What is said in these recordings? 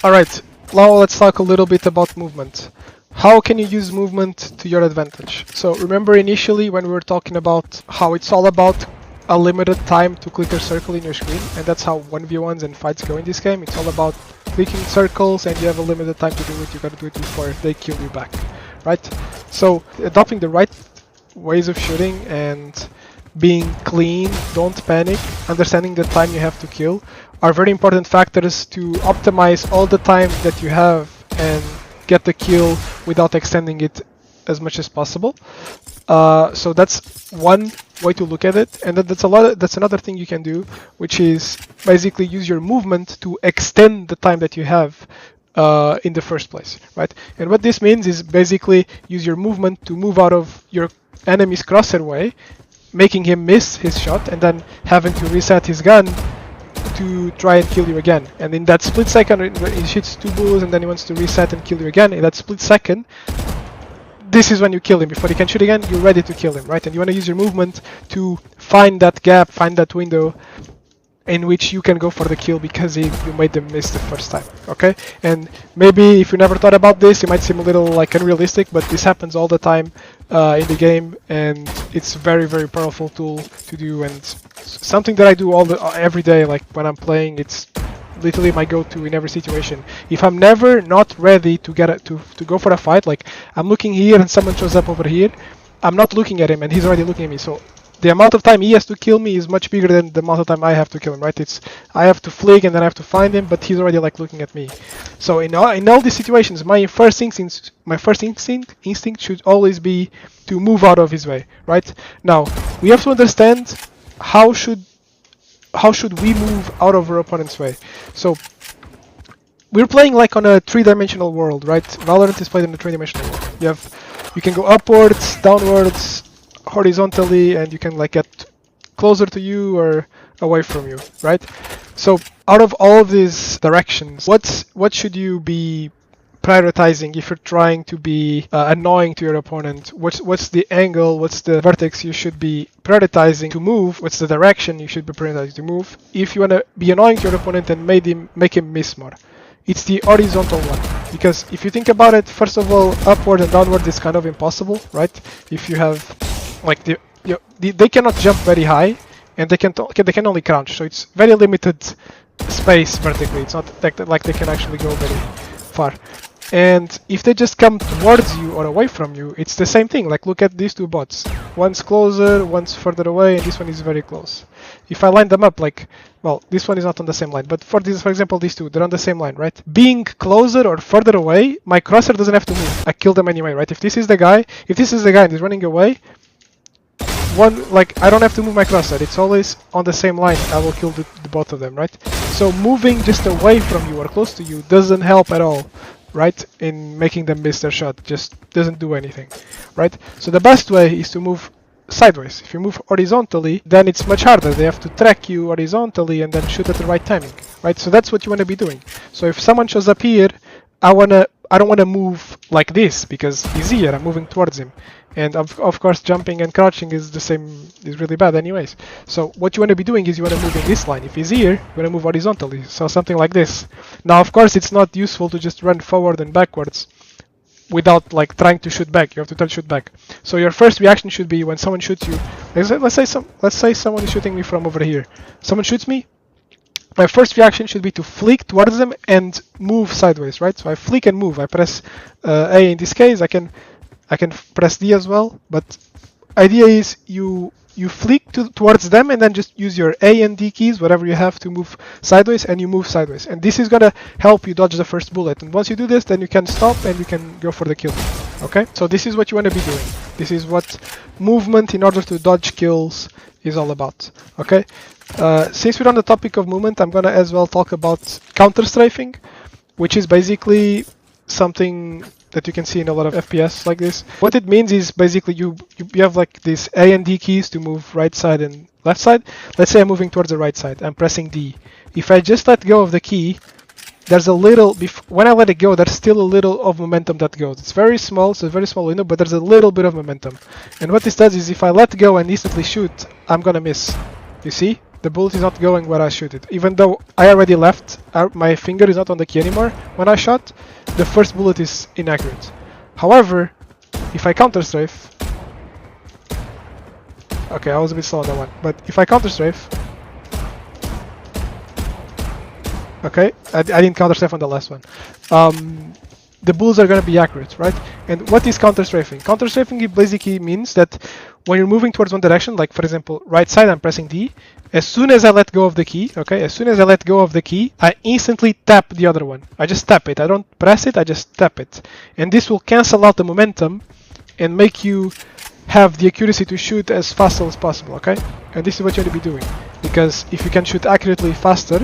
Alright, now let's talk a little bit about movement. How can you use movement to your advantage? So remember initially when we were talking about how it's all about a limited time to click a circle in your screen, and that's how 1v1s and fights go in this game. It's all about clicking circles and you have a limited time to do it. You gotta do it before they kill you back, right? So adopting the right ways of shooting and being clean, don't panic, understanding the time you have to kill are very important factors to optimize all the time that you have and get the kill without extending it as much as possible. So that's one way to look at it, and then that's another thing you can do, which is basically use your movement to extend the time that you have in the first place, right? And what this means is basically use your movement to move out of your enemy's crosshair way, making him miss his shot, and then having to reset his gun to try and kill you again. And in that split second, he shoots 2 bullets and then he wants to reset and kill you again. In that split second, this is when you kill him. Before he can shoot again, you're ready to kill him, right? And you want to use your movement to find that gap, find that window in which you can go for the kill because you made them miss the first time, okay? And maybe if you never thought about this, it might seem a little like unrealistic, but this happens all the time in the game, and it's a very, very powerful tool to do, and something that I do every day. Like when I'm playing, it's literally my go-to in every situation. If I'm never not ready to to go for a fight, like I'm looking here and someone shows up over here, I'm not looking at him and he's already looking at me. So the amount of time he has to kill me is much bigger than the amount of time I have to kill him, right? I have to flick and then I have to find him, but he's already like looking at me. So in all these situations, my first instinct should always be to move out of his way, right? Now we have to understand how should we move out of our opponent's way. So we're playing like on a 3-dimensional world, right? Valorant is played in a 3-dimensional world. You can go upwards, downwards, horizontally, and you can like get closer to you or away from you, right? So out of all of these directions, what should you be prioritizing if you're trying to be annoying to your opponent? What's the angle, what's the vertex you should be prioritizing to move? What's the direction you should be prioritizing to move if you want to be annoying to your opponent and make him miss more? It's the horizontal one, because if you think about it, first of all, upward and downward is kind of impossible, right? If you have like they cannot jump very high, and they can only crouch, so it's very limited space vertically. It's not like they can actually go very far. And if they just come towards you or away from you, it's the same thing. Like look at these two bots. One's closer, one's further away, and this one is very close. If I line them up like, well, this one is not on the same line, but for example, these two, they're on the same line, right? Being closer or further away, my crosshair doesn't have to move. I kill them anyway, right? If this is the guy and he's running away, I don't have to move my crosshair. It's always on the same line. I will kill the both of them, right? So moving just away from you or close to you doesn't help at all, right? In making them miss their shot, just doesn't do anything, right? So the best way is to move sideways. If you move horizontally, then it's much harder. They have to track you horizontally and then shoot at the right timing, right? So that's what you want to be doing. So if someone shows up here, I don't want to move like this because he's here. I'm moving towards him, and of course jumping and crouching is really bad anyways. So what you want to be doing is you want to move in this line. If he's here, you want to move horizontally, so something like this. Now of course it's not useful to just run forward and backwards without like trying to shoot back. You have to try to shoot back. So your first reaction should be when someone shoots you. Let's say someone is shooting me from over here. Someone shoots me. My first reaction should be to flick towards them and move sideways, right? So I flick and move. I press A in this case. I can press D as well. But idea is you flick towards them and then just use your A and D keys, whatever you have, to move sideways, and you move sideways. And this is gonna help you dodge the first bullet. And once you do this, then you can stop and you can go for the kill. Okay? So this is what you want to be doing. This is what movement in order to dodge kills is all about. Okay? Since we're on the topic of movement, I'm gonna as well talk about counter strafing, which is basically something that you can see in a lot of FPS like this. What it means is basically you have like these A and D keys to move right side and left side. Let's say I'm moving towards the right side. I'm pressing D. If I just let go of the key, there's a little, when I let it go, there's still a little of momentum that goes. It's very small, it's a very small window, but there's a little bit of momentum. And what this does is if I let go and instantly shoot, I'm gonna miss. You see? the bullet is not going where I shoot it. Even though I already left, my finger is not on the key anymore when I shot, the first bullet is inaccurate. However, if I counter strafe, okay, I was a bit slow on that one, but if I counter strafe, okay, I didn't counter strafe on the last one. The bullets are going to be accurate, right? And what is counter strafing? Counter strafing basically means that when you're moving towards one direction, like for example, right side, I'm pressing D. As soon as I let go of the key, okay, as soon as I let go of the key, I instantly tap the other one. I just tap it. I don't press it, I just tap it. And this will cancel out the momentum and make you have the accuracy to shoot as fast as possible, okay? And this is what you want to be doing. Because if you can shoot accurately faster,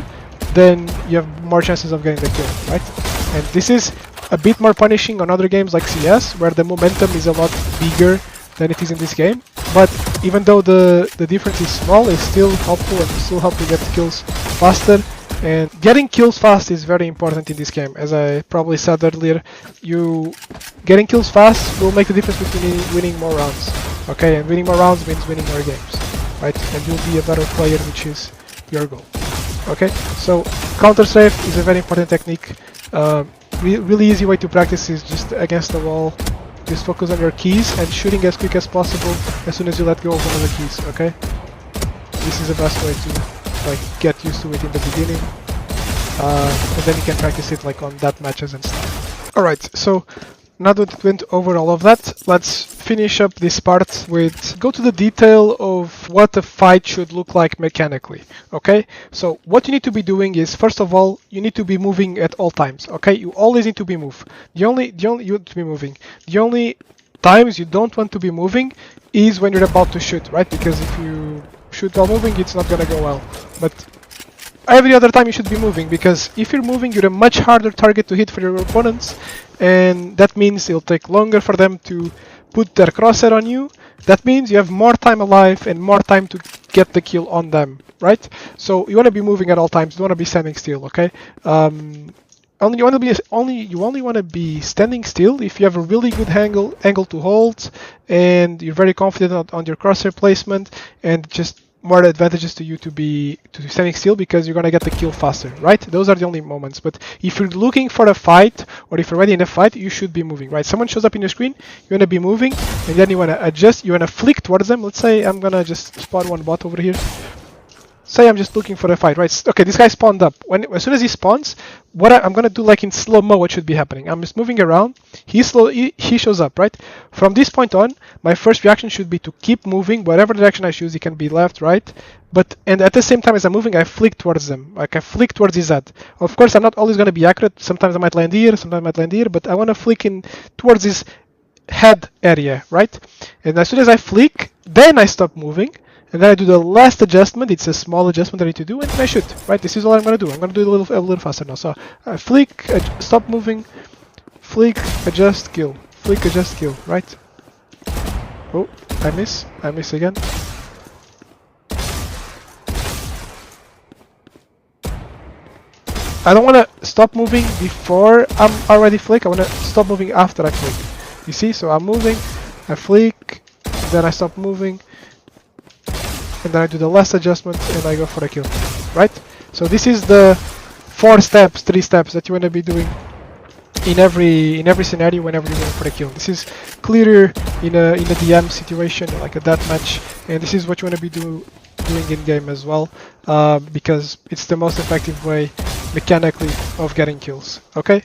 then you have more chances of getting the kill, right? And this is a bit more punishing on other games like CS, where the momentum is a lot bigger than it is in this game. But even though the difference is small, it's still helpful and still help you get kills faster. And getting kills fast is very important in this game. As I probably said earlier, getting kills fast will make the difference between winning more rounds. Okay, and winning more rounds means winning more games, right? And you'll be a better player, which is your goal. Okay, so counter strafe is a very important technique. Really easy way to practice is just against the wall. Just focus on your keys and shooting as quick as possible as soon as you let go of one of the keys. Okay, this is the best way to like get used to it in the beginning, and then you can practice it like on that matches and stuff. All right, so now that we went over all of that, let's finish up this part with go to the detail of what a fight should look like mechanically. Okay, so what you need to be doing is, first of all, you need to be moving at all times. Okay, you always need to be moving. The only times you don't want to be moving is when you're about to shoot, right? Because if you shoot while moving, it's not gonna go well. But every other time you should be moving, because if you're moving, you're a much harder target to hit for your opponents, and that means it'll take longer for them to put their crosshair on you. That means you have more time alive and more time to get the kill on them, right? So you want to be moving at all times. You don't want to be standing still, okay? You only want to be standing still if you have a really good angle to hold, and you're very confident on your crosshair placement, and just more advantages to you to be standing still, because you're gonna get the kill faster, right? Those are the only moments. But if you're looking for a fight, or if you're already in a fight, you should be moving, right? Someone shows up in your screen, you wanna be moving, and then you wanna adjust, you wanna flick towards them. Let's say I'm gonna just spawn one bot over here. Say I'm just looking for a fight, right? Okay, this guy spawned up. As soon as he spawns, what I'm gonna do, like in slow-mo, what should be happening? I'm just moving around. He shows up, right? From this point on, my first reaction should be to keep moving, whatever direction I choose. It can be left, right? And at the same time as I'm moving, I flick towards them. Like I flick towards his head. Of course, I'm not always gonna be accurate. Sometimes I might land here, sometimes I might land here, but I wanna flick in towards his head area, right? And as soon as I flick, then I stop moving. And then I do the last adjustment. It's a small adjustment that I need to do, and then I shoot. Right? This is all I'm gonna do. I'm gonna do it a little faster now. So flick, stop moving, flick, adjust, kill, flick, adjust, kill. Right? Oh, I miss again. I don't wanna stop moving before I'm already flick. I wanna stop moving after I flick. You see? So I'm moving, I flick, then I stop moving, and then I do the last adjustment and I go for a kill, right? So this is the 3 steps that you want to be doing in every scenario whenever you're going for a kill. This is clearer in a DM situation, like a deathmatch, and this is what you want to be doing in game as well, because it's the most effective way mechanically of getting kills. Okay,